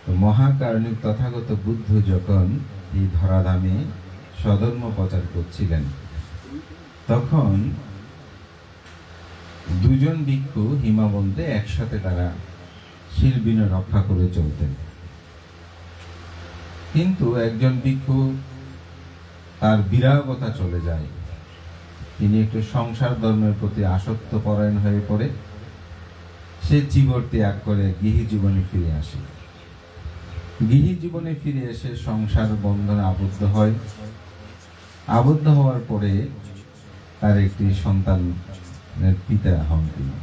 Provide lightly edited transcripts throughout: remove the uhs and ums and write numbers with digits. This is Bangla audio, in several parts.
তো মহাকারণিক তথাগত বুদ্ধ যখন এই ধরাধামে স্বধর্ম প্রচার করছিলেন, তখন দুজন ভিক্ষু হিমাবন্তে একসাথে তারা শিরবিনে রক্ষা করে চলতেন। কিন্তু একজন ভিক্ষু তার বিরাগতা চলে যায়, তিনি একটু সংসার ধর্মের প্রতি আসক্ত পরায়ণ হয়ে পড়ে সে জীবন ত্যাগ করে গৃহী জীবনে ফিরে আসে। গৃহী জীবনে ফিরে এসে সংসার বন্ধনে আবদ্ধ হয়। আবদ্ধ হওয়ার পরে তার একটি সন্তানের পিতা হন তিনি।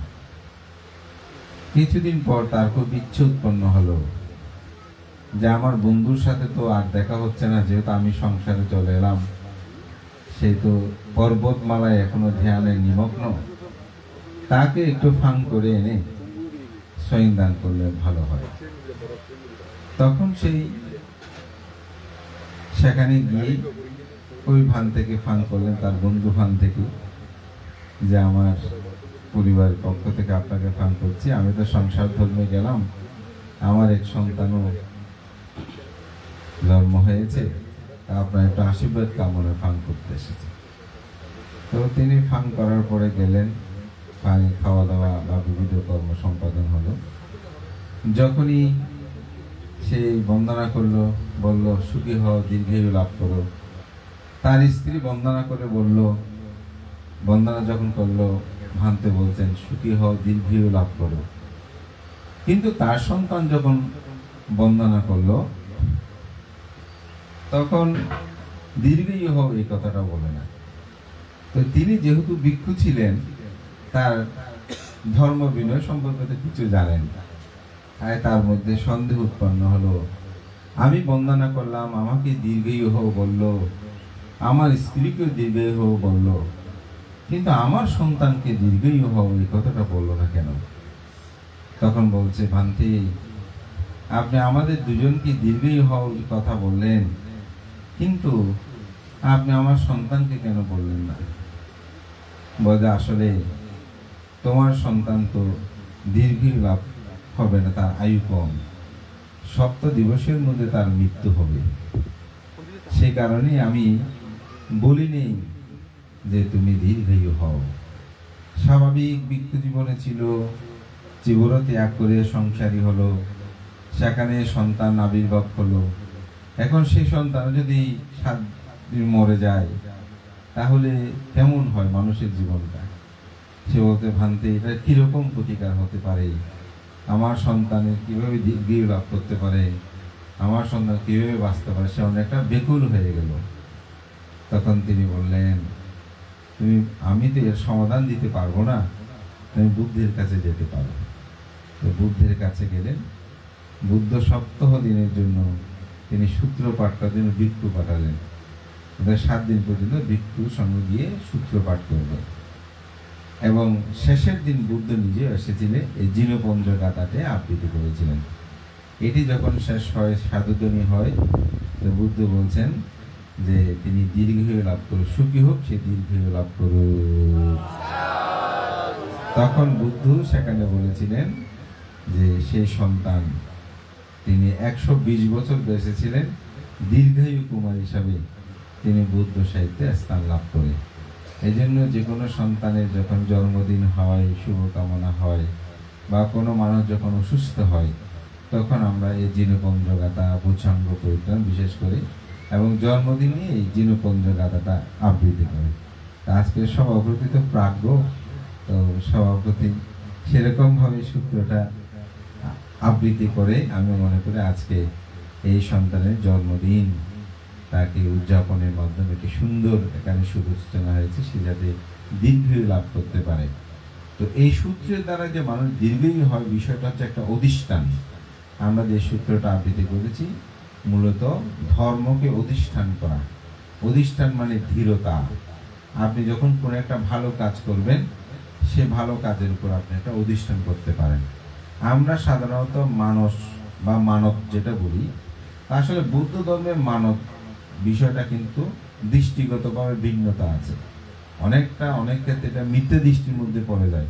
কিছুদিন পর তার খুব ইচ্ছে উৎপন্ন হলো যে আমার বন্ধুর সাথে তো আর দেখা হচ্ছে না, যেহেতু আমি সংসারে চলে এলাম, সে তো পর্বতমালায় এখনো ধ্যানে নিমগ্ন, তাকে একটু ফাং করে এনে সৈন দান করলে ভালো হয়। তখন সেই সেখানে গিয়ে ওই ভান থেকে ফাং করলেন, তার বন্ধু ভান থেকে, যে আমার পরিবারের পক্ষ থেকে আপনাকে ফাং করছি, আমি তো সংসার ধর্মে গেলাম, আমার এক সন্তানও জন্ম হয়েছে, আপনার একটু আশীর্বাদ কামনা ফাং করতে এসেছে। তো তিনি ফাং করার পরে গেলেন, ফাঁকে খাওয়া দাওয়া বা বিবিধ কর্ম সম্পাদন হলো। যখনই সেই বন্দনা করলো, বলল সুখী হও, দীর্ঘায়ু লাভ করো, তার স্ত্রী বন্দনা করে বলল, বন্দনা যখন করলো ভানতে বলছেন সুখী হও, দীর্ঘায়ু লাভ করো, কিন্তু তার সন্তান যখন বন্দনা করলো তখন দীর্ঘায়ু হও এই কথাটা বলে না। তো তিনি যেহেতু ভিক্ষু ছিলেন, তার ধর্ম বিনয় সম্পর্কে কিছু জানেন, তার মধ্যে সন্দেহ উৎপন্ন হলো। আমি বন্দনা করলাম, আমাকে দীর্ঘায়ু হও বলল, আমার স্ত্রীকেও দীর্ঘায়ু হও বলল, কিন্তু আমার সন্তানকে দীর্ঘায়ু হও এই কথাটা বললো না কেন? তখন বলছে, ভান্তি, আপনি আমাদের দুজনকে দীর্ঘায়ু হও কথা বললেন, কিন্তু আপনি আমার সন্তানকে কেন বললেন না? বলে আসলে তোমার সন্তান তো দীর্ঘায়ু লাভ হবে না, তার আয়ু কম, 7 দিবসের মধ্যে তার মৃত্যু হবে, সে কারণে আমি বলিনি যে তুমি দীর্ঘায়ু হও। স্বাভাবিক ভিক্ষু জীবনে ছিল, জীবন ত্যাগ করে সংসারী হলো, সেখানে সন্তান আবির্ভাব হলো। এখন সেই সন্তান যদি 7 দিন মরে যায়, তাহলে কেমন হয় মানুষের জীবনটা? সে বলতে, ভান্তে, এটা কিরকম প্রতিকার হতে পারে? আমার সন্তানের কিভাবে দীর্ঘায়ু লাভ করতে পারে, আমার সন্তান কিভাবে বাঁচতে পারে? সে অনেকটা বেকুল হয়ে গেল। তখন তিনি বললেন, আমি তো এর সমাধান দিতে পারবো না, তুমি বুদ্ধের কাছে যেতে পারো। তো বুদ্ধের কাছে গেলেন। বুদ্ধ 7 দিনের জন্য তিনি সূত্র পাঠটার জন্য ভিক্ষু পাঠালেন। 7 দিন পর্যন্ত ভিক্ষুর সঙ্গে গিয়ে সূত্র পাঠ করবেন, এবং শেষের দিন বুদ্ধ নিজে এসেছিলেন, এই জিনপঞ্জ গাথাটি আবৃত্তি করেছিলেন। এটি যখন শেষ হয়, সাধুজনী হয়, তো বুদ্ধ বলছেন যে তিনি দীর্ঘায়ু লাভ করুক, সুখী হোক, সে দীর্ঘায়ু লাভ করুক। তখন বুদ্ধ সেখানে বলেছিলেন যে সেই সন্তান তিনি 120 বছর বেঁচেছিলেন, দীর্ঘায়ু কুমার হিসাবে তিনি বুদ্ধ সাহিত্যে স্থান লাভ করে। এই জন্য যে কোনো সন্তানের যখন জন্মদিন হয়, শুভকামনা হয়, বা কোনো মানুষ যখন অসুস্থ হয়, তখন আমরা এই জিনপঞ্জ গাথা, ভূষাঙ্গ পরিত্রাণ বিশেষ করে, এবং জন্মদিনে এই জিনপঞ্জ গাথাটা আবৃত্তি করে। আজকে সভাপতি তো প্রাজ্ঞ, তো সভাপতি সেরকমভাবে সূত্রটা আবৃত্তি করে আমি মনে করি আজকে এই সন্তানের জন্মদিন তাকে উদযাপনের মাধ্যমে একটি সুন্দর এখানে শুভসূচনা হয়েছে, সে যাতে দীর্ঘায়ু লাভ করতে পারে। তো এই সূত্রের দ্বারা যে মানুষ দীর্ঘায়ু হয়, বিষয়টা হচ্ছে একটা অধিষ্ঠান। আমরা যে সূত্রটা আবৃত্তি করেছি, মূলত ধর্মকে অধিষ্ঠান করা। অধিষ্ঠান মানে দৃঢ়তা। আপনি যখন কোনো একটা ভালো কাজ করবেন, সে ভালো কাজের উপর আপনি একটা অধিষ্ঠান করতে পারেন। আমরা সাধারণত মানস বা মানব যেটা বলি, আসলে বৌদ্ধ ধর্মের মানব বিষয়টা কিন্তু দৃষ্টিগতভাবে ভিন্নতা আছে। অনেক ক্ষেত্রে এটা মিথ্যা দৃষ্টির মধ্যে পড়ে যায়।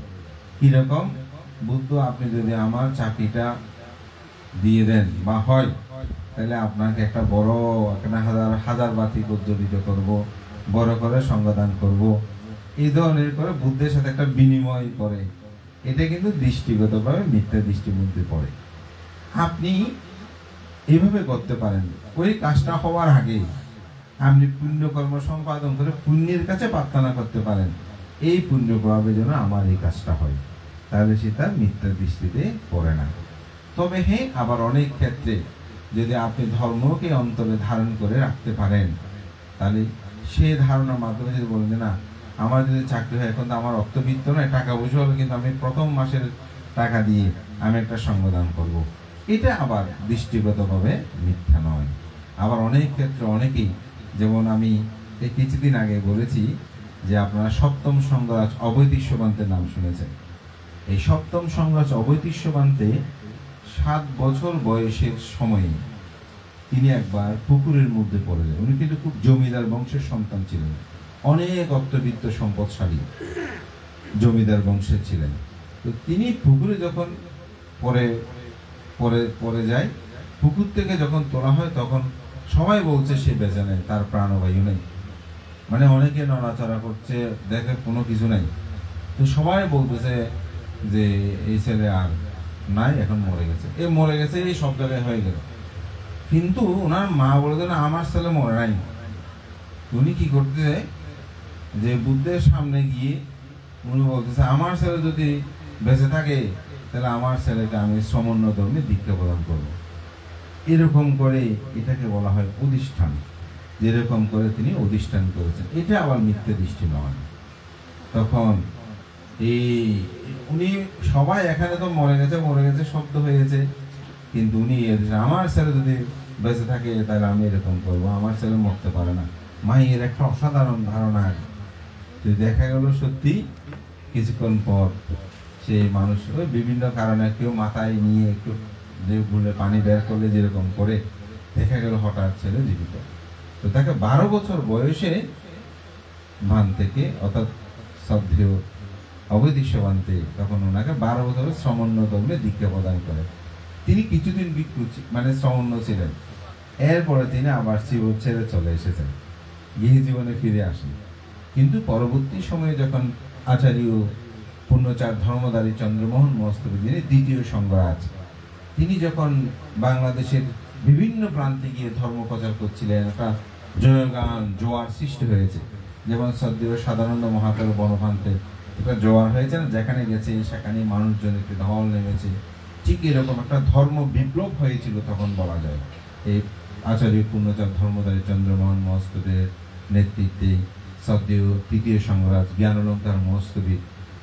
কিরকম? বুদ্ধ, আপনি যদি আমার চাকরিটা দিয়ে দেন বা হয়, তাহলে আপনাকে একটা বড় একটা হাজার বাতি প্রজ্বলিত করব, বড় করে সঙ্গদান করব, এই ধরনের করে বুদ্ধের সাথে একটা বিনিময় করে। এটা কিন্তু দৃষ্টিগতভাবে মিথ্যা দৃষ্টির পড়ে। আপনি এইভাবে করতে পারেন, ওই কাজটা হওয়ার আগে আপনি পুণ্যকর্ম সম্পাদন করে পুণ্যের কাছে প্রার্থনা করতে পারেন, এই পুণ্য প্রভাবে যেন আমার এই কাজটা হয়, তাহলে সেটা মিথ্যা দৃষ্টিতে পড়ে না। তবে হ্যাঁ, আবার অনেক ক্ষেত্রে যদি আপনি ধর্মকে অন্তরে ধারণ করে রাখতে পারেন, তাহলে সেই ধারণার মাধ্যমে যদি বলেন যে না, আমার যদি চাকরি হয়, এখন তো আমার অর্থবিত্ত নয়, টাকা পয়সা হলো, কিন্তু আমি প্রথম মাসের টাকা দিয়ে আমি একটা সঙ্গদান করব, এটা আবার দৃষ্টিগতভাবে মিথ্যা নয়। আবার অনেক ক্ষেত্রে অনেকেই, যেমন আমি এই কিছুদিন আগে বলেছি যে আপনারা সপ্তম সংঘরাজ অবৈতিষ্যবান্তের নাম শুনেছেন। এই সপ্তম সংঘরাজ অবৈতিষ্যবান্তে 7 বছর বয়সের সময়ে তিনি একবার পুকুরের মধ্যে পড়ে যায়। উনি কিন্তু খুব জমিদার বংশের সন্তান ছিলেন, অনেক অর্থবিত্ত সম্পদশালী জমিদার বংশের ছিলেন। তো তিনি পুকুরে যখন পরে পরে পরে যায়, পুকুর থেকে যখন তোলা হয়, তখন সবাই বলছে সে বেঁচে নেই, তার প্রাণবায়ু নেই। মানে অনেকে নড়াচড়া করছে, দেখে কোনো কিছু নাই। তো সবাই বলতেছে যে এই ছেলে আর নাই, এখন মরে গেছে, মরে গেছে, এই সব জায়গায় হয়ে গেল। কিন্তু ওনার মা বলে না, আমার ছেলে মরে নাই। উনি কি করতেছে, যে বুদ্ধের সামনে গিয়ে উনি বলতেছে, আমার ছেলে যদি বেঁচে থাকে, তাহলে আমার ছেলেকে আমি সমন্য ধর্মে দীক্ষা প্রদান করবো। এরকম করে এটাকে বলা হয় অধিষ্ঠান। যেরকম করে তিনি অধিষ্ঠান করেছেন, এটা আবার মিথ্যে দৃষ্টি নয়। তখন উনি সবাই এখানে তো মরে গেছে শব্দ হয়েছে, কিন্তু উনি আমার ছেলে যদি বেঁচে থাকে, তাহলে আমি এরকম করবো, আমার ছেলে মরতে পারে না। মায়ের একটা অসাধারণ ধারণা। দেখা গেল সত্যি কিছুক্ষণ পর সে মানুষ ওই বিভিন্ন কারণে কেউ মাথায় নিয়ে একটু যে ভুলে পানি বের করলে যেরকম করে, দেখা গেল হঠাৎ ছেলে জীবিত। তো তাকে 12 বছর বয়সে ভান থেকে, অর্থাৎ শ্রদ্ধেয় অবৈতিষ্যবান্তে, তখন ওনাকে 12 বছরের সমন্য ধর্মে দীক্ষা প্রদান করে। তিনি কিছুদিন মানে সমন্য ছিলেন, এরপরে তিনি আবার শিব ছেড়ে চলে এসেছেন, গৃহ জীবনে ফিরে আসেন। কিন্তু পরবর্তী সময়ে যখন আচার্য পূর্ণচার ধর্মধারী চন্দ্রমোহন মহস্তবী, যিনি দ্বিতীয় সংঘরাজ, তিনি যখন বাংলাদেশের বিভিন্ন প্রান্তে গিয়ে ধর্ম প্রচার করছিলেন, একটা জয়গান জোয়ার সৃষ্টি হয়েছে। যেমন সদ্য সাধারণ মহাকাল বনপ্রান্তে একটা জোয়ার হয়েছে না, যেখানে গেছে সেখানে মানুষজন একটি ঢল নেমেছে, ঠিক এরকম একটা ধর্ম বিপ্লব হয়েছিল তখন বলা যায়। এই আচার্য পূর্ণচার ধর্মধারী চন্দ্রমোহন মহস্তবের নেতৃত্বে, সদ্য তৃতীয় সংঘরাজ জ্ঞানালঙ্কার মহস্তবী,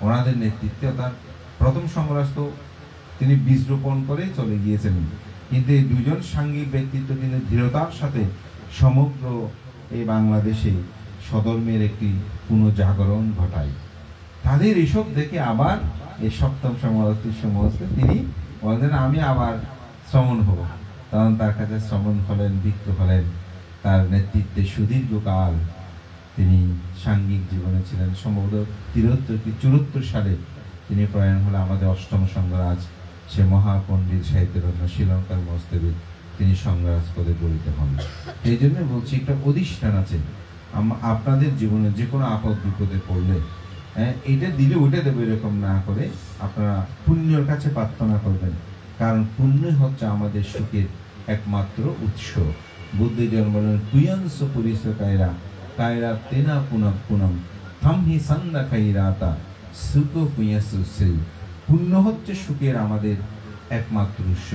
ওনাদের নেতৃত্বে, তার প্রথম সংঘরাজ তো তিনি বীজ রোপণ করে চলে গিয়েছেন। কিন্তু এই দুজন সাংঘিক ব্যক্তিত্ব কিন্তু দৃঢ়তার সাথে সমগ্র এই বাংলাদেশে সধর্মের একটি পুনঃজাগরণ ঘটায়। তাদের এসব দেখে আবার এই সপ্তম সংঘরাজ তিনি বলেন, আমি আবার শ্রমণ হব। তখন তার কাছে শ্রমণ হলেন, ভিক্ষু হলেন। তার নেতৃত্বে সুদীর্ঘকাল তিনি সাংঘিক জীবনে ছিলেন। সম্ভবত 73 কি 74 সালে তিনি প্রয়াণ হলে আমাদের অষ্টম সংঘরাজ, সে মহাপণ্ডিত সাহিত্যরত্ন শ্রীলঙ্কার মস্তবী, তিনি সংঘরাজ পদে বলিতে হন। এই জন্য বলছি, একটা অধিষ্ঠান আছে। আপনাদের জীবনে যে কোনো আপদ বিপদে পড়লে এটা দিলে ওইটা দেবো এরকম না করে আপনারা পুণ্যের কাছে প্রার্থনা করবেন, কারণ পুণ্যই হচ্ছে আমাদের সুখের একমাত্র উৎস। বুদ্ধজন বলেন, কুয়াংশ পুরিশ কায়রা কায়রা তেনা পুনম পুনম থামহি সন্দা কাইরাতা সুখ কুয়াসু সেই। পুণ্য হচ্ছে সুখের আমাদের একমাত্র উৎস।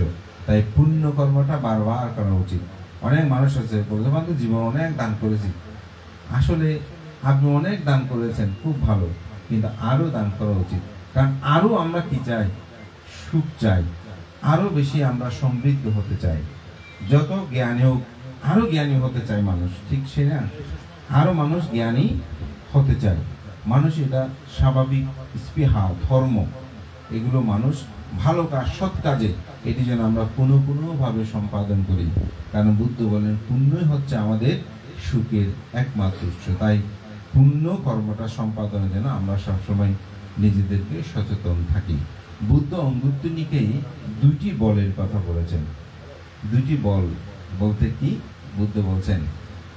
তাই পুণ্য কর্মটা বারবার করা উচিত। অনেক মানুষ আছে বলতে পারেন, জীবন অনেক দান করেছি। আসলে আপনি অনেক দান করেছেন, খুব ভালো, কিন্তু আরো দান করা উচিত। কারণ আরো আমরা কি চাই? সুখ চাই, আরো বেশি আমরা সমৃদ্ধ হতে চাই। যত জ্ঞানী হোক, আরো জ্ঞানী হতে চায় মানুষ, ঠিক সে না? আরো মানুষ জ্ঞানী হতে চায়। মানুষ এটা স্বাভাবিক স্পৃহা, ধর্ম, এগুলো মানুষ ভালো কাজ, সৎ কাজে এটি যেন আমরা পুনঃভাবে সম্পাদন করি। কারণ বুদ্ধ বলেন, পুণ্যই হচ্ছে আমাদের সুখের একমাত্র উৎস। তাই পুণ্য কর্মটা সম্পাদনের জন্য আমরা সবসময় নিজেদেরকে সচেতন থাকি। বুদ্ধ অঙ্গুত্তনিকেই দুটি বলের কথা বলেছেন। দুটি বল বলতে কি বুদ্ধ বলছেন,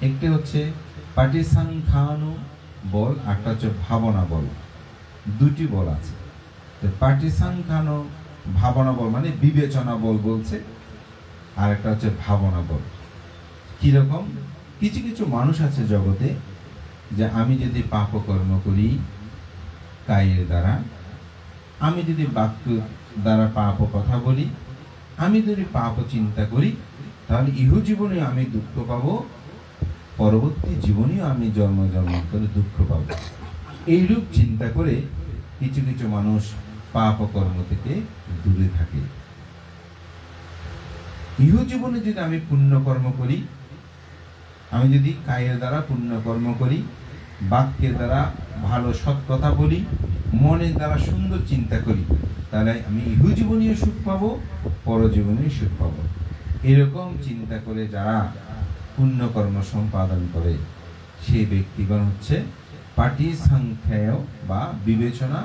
একটি হচ্ছে পাটিসাংখানু বল, একটা হচ্ছে ভাবনা বল। দুটি বল আছে। তো পাটিসাংখানু ভাবনা বল মানে বিবেচনা বল বলছে, আর একটা হচ্ছে ভাবনা বল। কিরকম? কিছু কিছু মানুষ আছে জগতে, যে আমি যদি পাপ কর্ম করি কায়ের দ্বারা, আমি যদি বাক্য দ্বারা পাপ কথা বলি, আমি যদি পাপ চিন্তা করি, তাহলে ইহ জীবনে আমি দুঃখ পাবো, পরবর্তী জীবনেও আমি জন্ম জন্মান্তরে দুঃখ পাবো। এইরূপ চিন্তা করে কিছু কিছু মানুষ পাপ কর্ম থেকে দূরে থাকে। ইহ জীবনে যদি আমি পুণ্য কর্ম করি, আমি যদি কায়ের দ্বারা পুণ্য কর্ম করি, বাক্যের দ্বারা ভালো সৎ কথা বলি, মনের দ্বারা সুন্দর চিন্তা করি, তাহলে আমি ইহ জীবনেও সুখ পাবো, পরজীবনেও সুখ পাবো। এরকম চিন্তা করে যারা পুণ্যকর্ম সম্পাদন করে সেই ব্যক্তিগণ হচ্ছে পাটিসাংখ্যায় বা বিবেচনা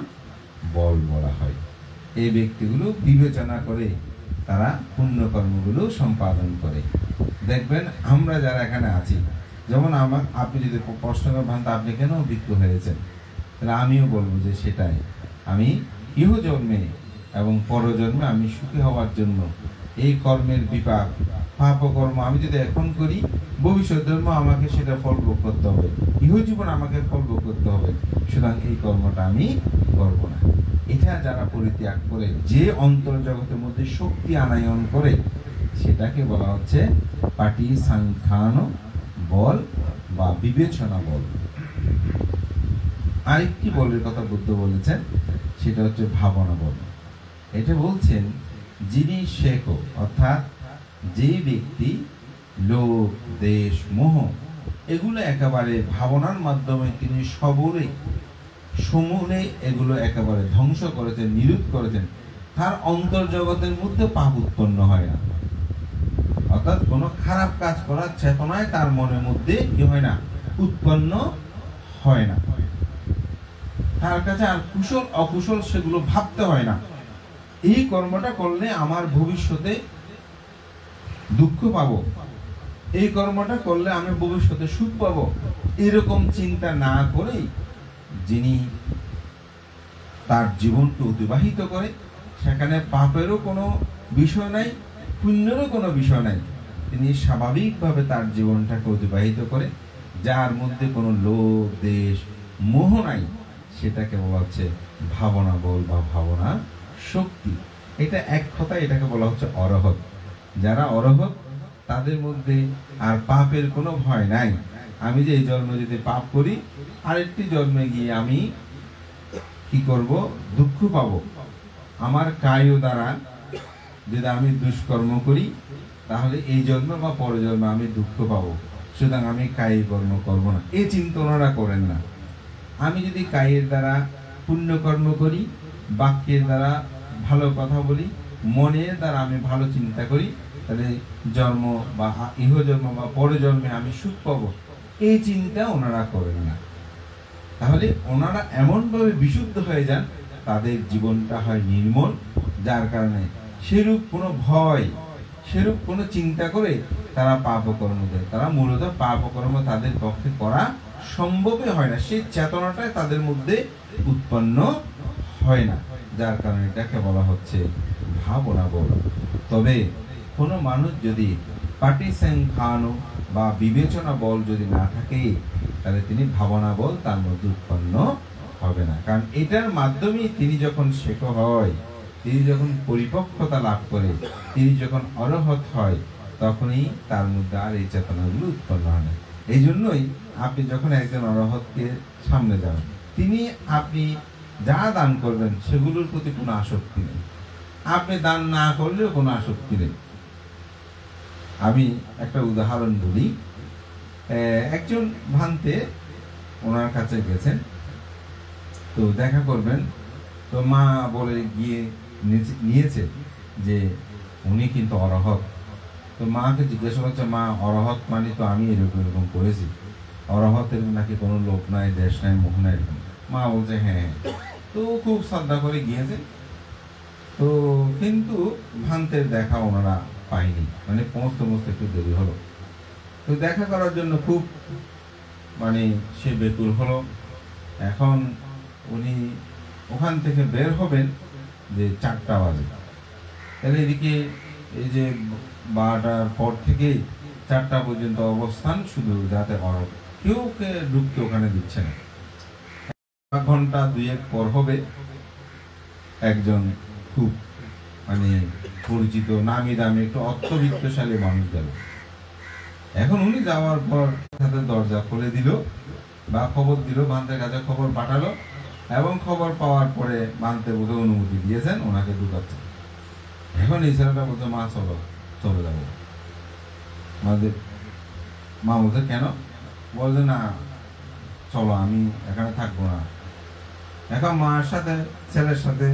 বল বলা হয়। এই ব্যক্তিগুলো বিবেচনা করে তারা পুণ্যকর্মগুলো সম্পাদন করে। দেখবেন আমরা যারা এখানে আছি, যেমন আপনি যদি প্রশ্ন করেন আপনি কেন ভিক্ষু হয়েছেন, তাহলে আমিও বলবো যে সেটাই, আমি ইহ জন্মে এবং পরজন্মে আমি সুখী হওয়ার জন্য এই কর্মের বিপাক পাপ কর্ম আমি যদি এখন করি, ভবিষ্যৎ জন্ম আমাকে সেটা ফল ভোগ করতে হবে, ইহ জীবন আমাকে ফল ভোগ করতে হবে, সুতরাং এই কর্মটা আমি করব না। এটা যারা পরিত্যাগ করে, যে অন্তর্জগতের মধ্যে শক্তি আনায়ন করে, সেটাকে বলা হচ্ছে পাটিসাংখ্যান বল বা বিবেচনা বল। আরেকটি বলের কথা বুদ্ধ বলেছেন, সেটা হচ্ছে ভাবনা বল। এটা বলছেন যিনি শেখ, অর্থাৎ যে ব্যক্তি লোভ, দেশ, মোহ এগুলো একেবারে ভাবনার মাধ্যমে তিনি সমূলে এগুলো একেবারে ধ্বংস করেছেন, নিরোধ করেছেন, তার অন্তর্জগতের মধ্যে পাপ উৎপন্ন হয় না। অর্থাৎ কোনো খারাপ কাজ করার চেতনায় তার মনের মধ্যে কি হয় না, উৎপন্ন হয় না। তার কাছে আর কুশল অকুশল সেগুলো ভাবতে হয় না। এই কর্মটা করলে আমার ভবিষ্যতে দুঃখ পাবো, এই কর্মটা করলে আমি ভবিষ্যতে সুখ পাবো, এরকম চিন্তা না করেই যিনি তার জীবনকে অতিবাহিত করে, সেখানে পাপেরও কোনো বিষয় নাই, পুণ্যেরও কোনো বিষয় নাই, তিনি স্বাভাবিকভাবে তার জীবনটাকে অতিবাহিত করে, যার মধ্যে কোনো লোভ, দেশ, মোহ নাই, সেটাকে বলা হচ্ছে ভাবনা বল বা ভাবনা শক্তি। এটা এক কথায় এটাকে বলা হচ্ছে অরহত। যারা অরহত, তাদের মধ্যে আর পাপের কোনো ভয় নাই। আমি যে এই জন্মে যদি পাপ করি, আরেকটি জন্মে গিয়ে আমি কি করব, দুঃখ পাবো। আমার কায় দ্বারা যদি আমি দুষ্কর্ম করি, তাহলে এই জন্ম বা পরের জন্মে আমি দুঃখ পাবো, সুতরাং আমি কায়ী কর্ম করব না, এই চিন্তা ওনারা করেন না। আমি যদি কায়ের দ্বারা পুণ্যকর্ম করি, বাক্যের দ্বারা ভালো কথা বলি, মনের দ্বারা আমি ভালো চিন্তা করি, তাহলে জন্ম বা ইহ জন্ম বা পরের জন্মে আমি সুখ পাবো, এই চিন্তা ওনারা করেন না। তাহলে ওনারা এমনভাবে বিশুদ্ধ হয়ে যান, তাদের জীবনটা হয় নির্মল, যার কারণে সেরূপ কোনো ভয়, সেরূপ কোনো চিন্তা করে তারা পাপকর্ম দেয়। তারা মূলত পাপকর্ম তাদের পক্ষে করা সম্ভবই হয় না, সেই চেতনাটাই তাদের মধ্যে উৎপন্ন হয় না, যার কারণে এটাকে বলা হচ্ছে ভাবনা বল। তবে কোনো মানুষ যদি পাটিসাংখ্যান বা বিবেচনা বল যদি না থাকে, তাহলে তিনি ভাবনা বল তার মধ্যে উৎপন্ন হবে না। কারণ এটার মাধ্যমে তিনি যখন শেখ হয়, তিনি যখন পরিপক্কতা লাভ করে, তিনি যখন অরহত হয়, তখনই তার মধ্যে আর এই চেতনাগুলো উৎপন্ন হয় না। এই জন্যই আপনি যখন একজন অরহতকে সামনে যাবেন, তিনি আপনি যা দান করবেন সেগুলোর প্রতি কোনো আসক্তি নেই, আপনি দান না করলেও কোনো আসক্তি নেই। আমি একটা উদাহরণ বলি। একজন ভান্তে ওনার কাছে গেছেন, তো দেখা করবেন, তো মা বলে গিয়ে নিয়েছে যে উনি কিন্তু অরহত। তো মাকে জিজ্ঞাসা করছে, মা অরহত মানে তো আমি এরকম এরকম করেছি, অরহতের নাকি কোনো লোক নাই, দেশ নাই, মোহ নাই, এরকম। মা বলছে হ্যাঁ। তো খুব শ্রদ্ধা করে গিয়েছে, তো কিন্তু ভান্তের দেখা ওনারা পায়নি, মানে পৌঁছতে পৌঁছতে একটু দেরি হলো। তো দেখা করার জন্য খুব মানে সে বেকুল হলো। এখন উনি ওখান থেকে বের হবেন যে 4টা বাজে, তাহলে এদিকে এই যে 12টার পর থেকে 4টা পর্যন্ত অবস্থান, শুধু যাতে কেউ ঢুকতে ওখানে দিচ্ছে না। ঘন্টা 2-1 পর হবে একজন খুব মানে পরিচিত নামি দামি একটু অর্থবিত্তশালী মানুষ গেল। এখন উনি যাওয়ার পর সাথে দরজা খুলে দিল বা খবর দিল, ভান্তের কাছে খবর পাঠালো, এবং খবর পাওয়ার পরে ভান্তে বোধ অনুমতি দিয়েছেন, ওনাকে ঢুকাচ্ছেন। এখন এই ছেলেটা বলছে, মা চলো চলে যাবো। আমাদের মা বলছে কেন? বলছে না চলো, আমি এখানে থাকবো না। এখন মার সাথে ছেলের সাথে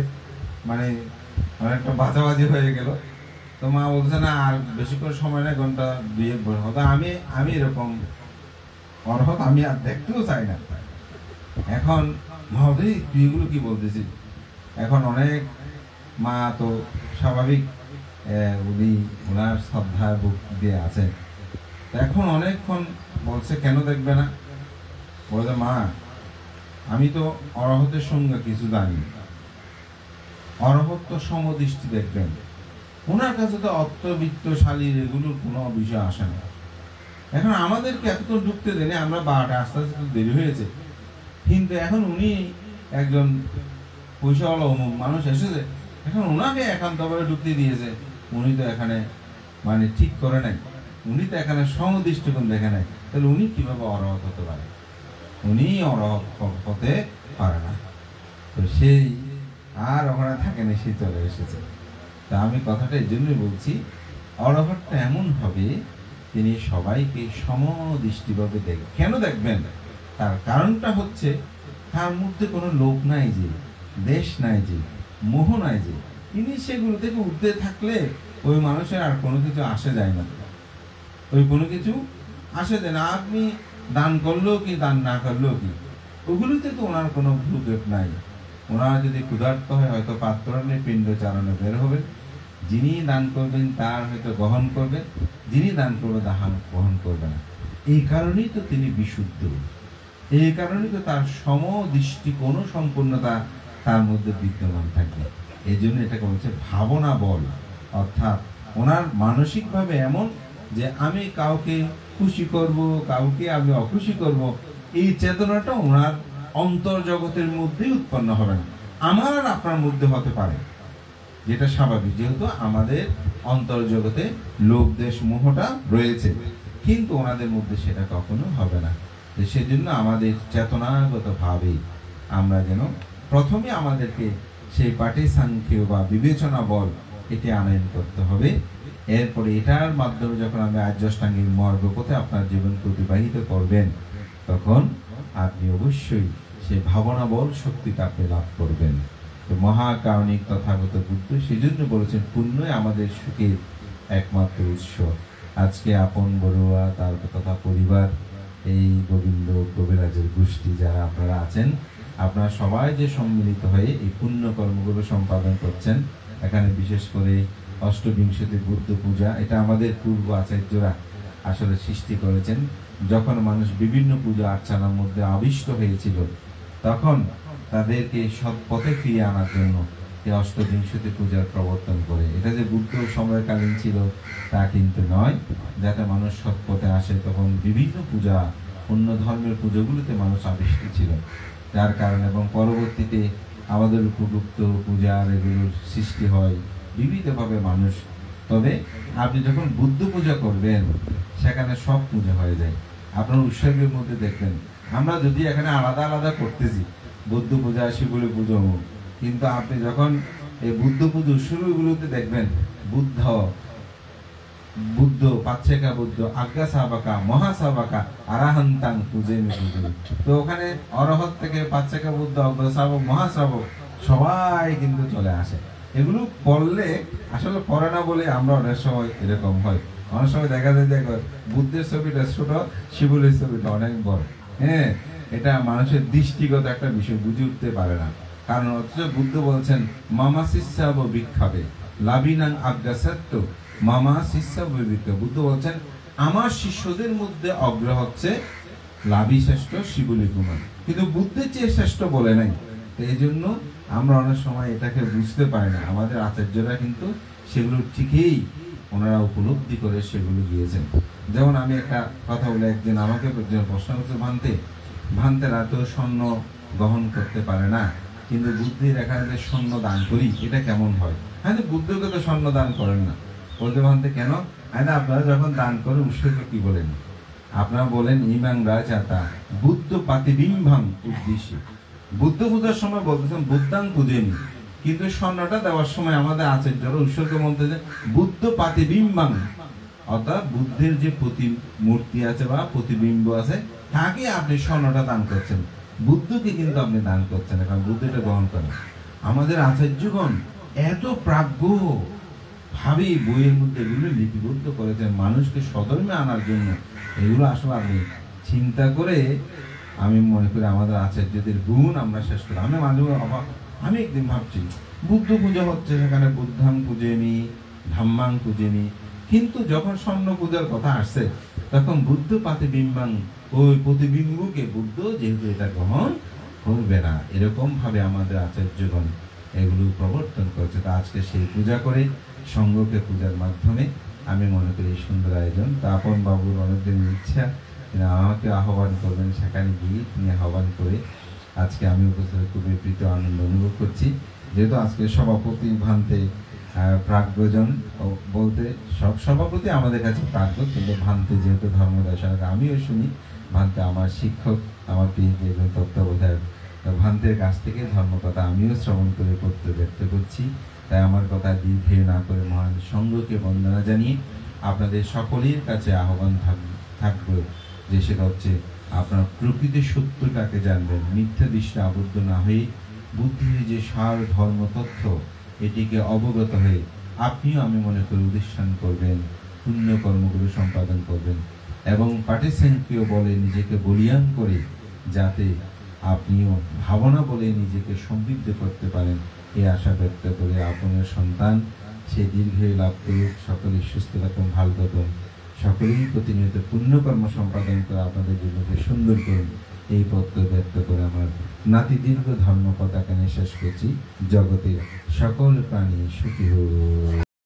মানে অনেকটা বাজাবাজি হয়ে গেল। তো মা বলছে না আর বেশি করে সময় নেই, ঘন্টা 2-1 হতো। আমি এরকম অর্হত আমি আর দেখতেও চাই না। এখন মহোদয় তুই এগুলো কি বলতেছিস? এখন অনেক মা তো স্বাভাবিক, উনি ওনার শ্রদ্ধা বুক দিয়ে আছেন। এখন অনেকক্ষণ বলছে কেন দেখবে না? বলছে মা আমি তো অরহতের সঙ্গে কিছু জানি, অরহত তো সমদৃষ্টি দেখবেন, ওনার কাছে তো অর্থবিত্তশালীর এগুলোর কোনো বিষয় আসে না। এখন আমাদেরকে এতক্ষণ ঢুকতে দেনে, আমরা 12টা আস্তে আস্তে দেরি হয়েছে, কিন্তু এখন উনি একজন পয়সাওয়ালা মানুষ এসেছে, এখন ওনাকে একান্তভাবে ঢুকতে দিয়েছে। উনি তো এখানে মানে ঠিক করে নাই, উনি তো এখানে সমদৃষ্টিকোণ দেখে নাই, তাহলে উনি কিভাবে অরহত হতে পারে? উনি অরহত হতে পারে না। তো সেই আর ওখানে থাকেনি, সে চলে এসেছে। তা আমি কথাটা এই জন্যই বলছি, অরহতটা এমন হবে তিনি সবাইকে সমদৃষ্টিভাবে দেখবেন। কেন দেখবেন? তার কারণটা হচ্ছে তার মধ্যে কোনো লোভ নাই, যে দেশ নাই, যে মোহ নাই, যে তিনি সেগুলো থেকে উঠতে থাকলে ওই মানুষের আর কোনো কিছু আসে যায় না, ওই কোনো কিছু আসে যায় না। আপনি দান করলেও কি, দান না করলেও কি, ওগুলোতে তো ওনার কোনো ভ্রুক্ষেপ নাই। ওনার যদি ক্ষুধার্ত হয় হয়তো পাত্রণে পিণ্ড চারণে বের হবে, যিনি দান করবেন তার হয়তো গ্রহণ করবে, যিনি দান করবে তাহা গ্রহণ করবে না। এই কারণেই তো তিনি বিশুদ্ধ, এই কারণেই তো তার সমদৃষ্টিকোণ সম্পূর্ণতা তার মধ্যে বিদ্যমান থাকবে। এই জন্য এটাকে বলছে ভাবনা বল, অর্থাৎ ওনার মানসিকভাবে এমন যে আমি কাউকে খুশি করব, কাউকে আমি অখুশি করব, এই চেতনাটা ওনার অন্তর্জগতের মধ্যেই উৎপন্ন হবে না। আমার আর আপনার মধ্যে হতে পারে, যেটা স্বাভাবিক, যেহেতু আমাদের অন্তর্জগতে লোভ দেশ মোহটা রয়েছে, কিন্তু ওনাদের মধ্যে সেটা কখনো হবে না। সেজন্য আমাদের চেতনাগত ভাবে আমরা যেন প্রথমে আমাদেরকে সেই পাঠে সাংখ্য বা বিবেচনা বল এটি আনয়ন করতে হবে। এরপরে এটার মাধ্যমে যখন আমি আর্যাষ্টাঙ্গিক মার্গ পথে আপনার জীবনকে অতিবাহিত করবেন, তখন আপনি অবশ্যই সেই ভাবনা বল শক্তিটা আপনি লাভ করবেন। তো মহাকারণিক তথাগত বুদ্ধ সেজন্য বলেছেন পুণ্যই আমাদের সুখের একমাত্র উৎস। আজকে আপন বড়ুয়া তার তথা পরিবার, এই গোবিন্দ কবিরাজের গোষ্ঠী যারা আপনারা আছেন, আপনারা সবাই যে সম্মিলিত হয়ে এই পুণ্য কর্মগুলো সম্পাদন করছেন, এখানে বিশেষ করে অষ্টবিংশতি বুদ্ধ পূজা, এটা আমাদের পূর্ব আচার্যরা আসলে সৃষ্টি করেছেন। যখন মানুষ বিভিন্ন পূজা আর্চনার মধ্যে আবিষ্ট হয়েছিল, তখন তাদেরকে সৎ পথে ফিরিয়ে আনার জন্য এই অষ্টবিংশতি পূজার প্রবর্তন করে। এটা যে বুদ্ধ সময়কালীন ছিল তা কিন্তু নয়, যাতে মানুষ সৎ পথে আসে। তখন বিভিন্ন পূজা, অন্য ধর্মের পুজোগুলোতে মানুষ আবিষ্ট ছিল, যার কারণে এবং পরবর্তীতে আমাদের উপযুক্ত পূজার এগুলোর সৃষ্টি হয় বিবিধভাবে মানুষ। তবে আপনি যখন বুদ্ধ পূজা করবেন, সেখানে সব পূজা হয়ে যায়। আপনার উৎসবের মধ্যে দেখবেন আমরা যদি এখানে আলাদা আলাদা করতেছি, বুদ্ধ পূজা, শিবলী পুজো, কিন্তু আপনি যখন এই বুদ্ধ পুজো শুরুগুলোতে দেখবেন বুদ্ধ বুদ্ধ পাচ্ছেকা বুদ্ধ আজ্ঞা সাবাকা মহাসাবাকা আরাহান্তাং পূজে পুজো। তো ওখানে অরহত থেকে পাচ্ছেকা বুদ্ধ অজ্ঞা সাবক মহাশ্রাবক সবাই কিন্তু চলে আসে। এগুলো পড়লে আসলে পড়ে না বলে আমরা অনেক সময় এরকম হয়। অনেক সময় দেখা যায় যে বুদ্ধের ছবিটা ছোট, শিবলীর ছবিটা অনেক বড়। হ্যাঁ, এটা মানুষের দৃষ্টিগত একটা বিষয়, বুঝে উঠতে পারে না। কারণ অথচ বুদ্ধ বলছেন মামা শিষ্যাব বিক্ষাবে লাভিনাং আজ্ঞাসত্য মামা শিষ্যাব বিক্ষাবে। বুদ্ধ বলছেন আমার শিষ্যদের মধ্যে অগ্র হচ্ছে লাভি শ্রেষ্ঠ শিবলি কুমার, কিন্তু বুদ্ধের চেয়ে শ্রেষ্ঠ বলে নাই। তো এই জন্য আমরা অনেক সময় এটাকে বুঝতে পারি না। আমাদের আচার্যরা কিন্তু সেগুলো ঠিকই ওনারা উপলব্ধি করে সেগুলো দিয়েছেন। যেমন আমি একটা কথা বলে, একদিন আমাকে প্রশ্ন করছে, ভান্তেরা তো স্বর্ণ গ্রহণ করতে পারে না, কিন্তু বুদ্ধির এখানে যে স্বর্ণ দান করি এটা কেমন হয়? হ্যাঁ, বুদ্ধকে তো স্বর্ণ দান করেন না। বলতে ভান্তে কেন? হ্যাঁ, আপনারা যখন দান করেন উৎসর্গ কি বলেন? আপনারা বলেন ইমাং রাজাতা বুদ্ধ পাতিবিম্বাং উদ্দেশ্যে। বুদ্ধ পূজার সময় বলতেছেন বুদ্ধাং পূজেনি, কিন্তু স্বর্ণটা দেওয়ার সময় আমাদের আচার্যরা উৎসর্গ বলতেছে বুদ্ধ পাতিবিম্বাং, অর্থাৎ বুদ্ধের যে প্রতিমূর্তি আছে বা প্রতিবিম্ব আছে তাকে আপনি স্বর্ণটা দান করছেন, বুদ্ধকে কিন্তু আপনি দান করছেন না, কারণ বুদ্ধটা গ্রহণ করেন। আমাদের আচার্যগণ এত প্রাজ্ঞ ভাবে বইয়ের মধ্যে এগুলো লিপিবদ্ধ করেছেন মানুষকে সধর্মে আনার জন্য। এগুলো আসলে আপনি চিন্তা করে আমি মনে করি আমাদের আচার্যদের গুণ আমরা শেষ করি। আমি মাঝে অবাক, আমি একদিন ভাবছি বুদ্ধ পূজা হচ্ছে, সেখানে বুদ্ধাং পূজেনি ধাম্মাং পূজেনি, কিন্তু যখন স্বর্ণ পূজার কথা আসছে তখন বুদ্ধ পাতিবিম্বাং, ওই প্রতিবিম্বকে বুদ্ধ যেহেতু এটা গ্রহণ করবে না, এরকম ভাবে আমাদের আচার্যগণ এগুলো প্রবর্তন করছে। তা আজকে সেই পূজা করে সঙ্গকে পূজার মাধ্যমে আমি মনে করি এই সুন্দর আয়োজন। তা আপন বাবুর অনেকদিনের ইচ্ছা আমাকে আহ্বান করবেন, সেখানে গিয়ে তিনি আহ্বান করে আজকে আমি উপস্থিত খুবই প্রীত আনন্দ অনুভব করছি। যেহেতু আজকে সভাপতি ভান্তে প্রাজ্ঞজন বলতে সব সভাপতি আমাদের কাছে প্রাজ্ঞ, কিন্তু ভান্তে যেহেতু ধর্মদর্শন আমিও শুনি, ভান্তে আমার শিক্ষক, আমার পিএইচডি এবং তত্ত্বাবধায়ক, ভান্তের কাছ থেকে ধর্মকথা আমিও শ্রবণ করে করতে ব্যক্ত করছি। তাই আমার কথা দীর্ঘে না করে মহান সঙ্ঘকে বন্দনা জানিয়ে আপনাদের সকলের কাছে আহ্বান থাকবে যে সেটা হচ্ছে আপনার প্রকৃতি সত্যটাকে জানবেন, মিথ্যা দৃষ্টি আবদ্ধ না হয়ে বুদ্ধির যে সার ধর্ম তথ্য এটিকে অবগত হয়ে আপনিও আমি মনে করি উদ্দেশ্যান করবেন, পুণ্য কর্মগুলো সম্পাদন করবেন এবং পাটিসেন্টকেও বলে নিজেকে বলিয়ান করে যাতে আপনিও ভাবনা বলে নিজেকে সমৃদ্ধ করতে পারেন, এই আশা ব্যক্ত করে আপনার সন্তান সে দীর্ঘই লাভ করুক, সকলেই সুস্থ থাকুন, ভালো থাকুন, সকলেই প্রতিনিয়ত পুণ্যকর্ম সম্পাদন করে আপনাদের জীবনকে সুন্দর করুন, এই পত্র ব্যক্ত করে আমার নাতি দীর্ঘ ধর্ম পতাকা নিয়ে শেষ করছি। জগতের সকল প্রাণী সুখী হোক।